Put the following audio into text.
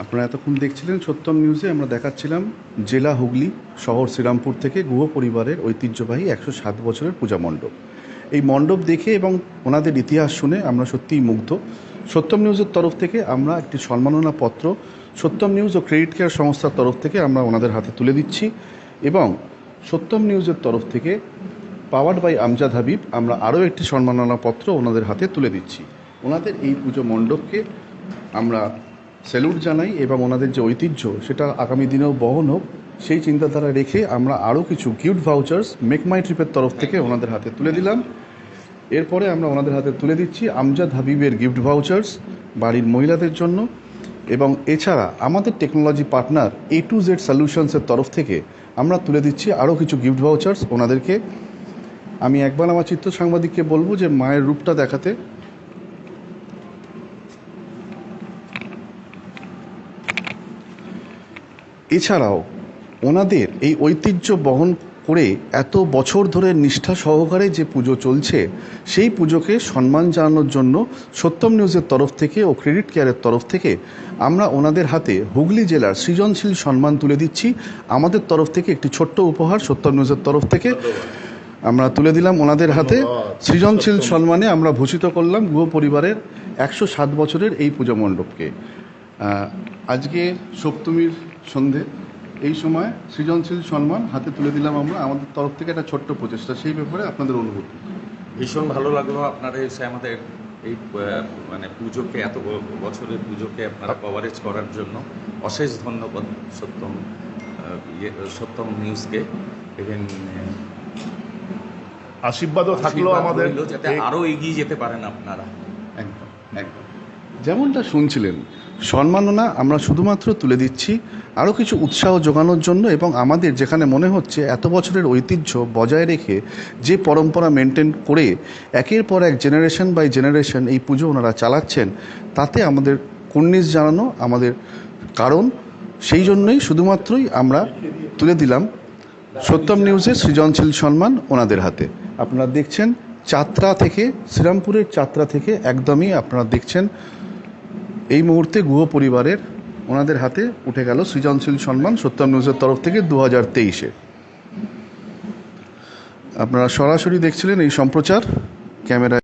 আপনারা এতক্ষণ দেখছিলেন সত্যম নিউজে। আমরা দেখাচ্ছিলাম জেলা হুগলি, শহর শ্রীরামপুর থেকে গুহ পরিবারের ঐতিহ্যবাহী 107 বছরের পূজা মণ্ডপ। এই মণ্ডপ দেখে এবং ওনাদের ইতিহাস শুনে আমরা সত্যিই মুগ্ধ। সত্যম নিউজের তরফ থেকে আমরা একটি সম্মাননা পত্র সত্যম নিউজ ও ক্রেডিট কেয়ার সংস্থার তরফ থেকে আমরা ওনাদের হাতে তুলে দিচ্ছি, এবং সত্যম নিউজের তরফ থেকে পাওয়ার্ড বাই আমজাদ হাবিব আমরা আরও একটি সম্মাননা পত্র ওনাদের হাতে তুলে দিচ্ছি। ওনাদের এই পুজো মণ্ডপকে আমরা স্যালুট জানাই এবং ওনাদের যে ঐতিহ্য সেটা আগামী দিনেও বহন হোক সেই চিন্তাধারা রেখে আমরা আরও কিছু গিফট ভাউচার্স মেক মাই ট্রিপের তরফ থেকে ওনাদের হাতে তুলে দিলাম। এরপরে আমরা ওনাদের হাতে তুলে দিচ্ছি আমজাদ হাবিবের গিফট ভাউচার্স বাড়ির মহিলাদের জন্য, এবং এছাড়া আমাদের টেকনোলজি পার্টনার A2Z সলিউশনসের তরফ থেকে আমরা তুলে দিচ্ছি আরও কিছু গিফট ভাউচার্স ওনাদেরকে। আমি একবার আমার চিত্র সাংবাদিককে বলবো যে মায়ের রূপটা দেখাতে। এছাড়াও ওনাদের এই ঐতিহ্য বহন করে এত বছর ধরে নিষ্ঠা সহকারে যে পুজো চলছে সেই পুজোকে সম্মান জানানোর জন্য সত্যম নিউজের তরফ থেকে ও ক্রেডিট কেয়ারের তরফ থেকে আমরা ওনাদের হাতে হুগলি জেলার সৃজনশীল সম্মান তুলে দিচ্ছি। আমাদের তরফ থেকে একটি ছোট্ট উপহার সত্যম নিউজের তরফ থেকে আমরা তুলে দিলাম ওনাদের হাতে। সৃজনশীল সম্মানে আমরা ভূষিত করলাম গুহ পরিবারের 107 বছরের এই পুজো মণ্ডপকে। আজকে সপ্তমীর সন্ধে, এই সময় সৃজনশীল সম্মান হাতে তুলে দিলাম আমরা আমাদের তরফ থেকে একটা ছোট্ট প্রচেষ্টা। সেই ব্যাপারে আপনাদের অনুভূতি? ভীষণ ভালো লাগলো আপনারা এসে আমাদের এই মানে পুজোকে, এত বছরের পুজোকে আপনারা কভারেজ করার জন্য অশেষ ধন্যবাদ সত্যম নিউজকে। এবং আশীর্বাদও থাকলো আমাদের যাতে আরও এগিয়ে যেতে পারেন আপনারা। একদম একদম যেমনটা শুনছিলেন, সম্মাননা আমরা শুধুমাত্র তুলে দিচ্ছি আরও কিছু উৎসাহ যোগানোর জন্য, এবং আমাদের যেখানে মনে হচ্ছে এত বছরের ঐতিহ্য বজায় রেখে যে পরম্পরা মেনটেন করে একের পর এক জেনারেশন বাই জেনারেশন এই পুজো ওনারা চালাচ্ছেন, তাতে আমাদের কুর্নিশ জানানো আমাদের কারণ। সেই জন্যই শুধুমাত্রই আমরা তুলে দিলাম সত্যম নিউজের সৃজনশীল সম্মান ওনাদের হাতে। আপনারা দেখছেন চাত্রা থেকে, শ্রীরামপুরের চাত্রা থেকে একদমই আপনারা দেখছেন এই মুহূর্তে গুহ পরিবারের ওনাদের হাতে উঠে গেল সৃজনশীল সম্মান সত্যম নিউজের তরফ থেকে 2023-এ। আপনারা সরাসরি দেখছিলেন এই সম্প্রচার ক্যামেরায়।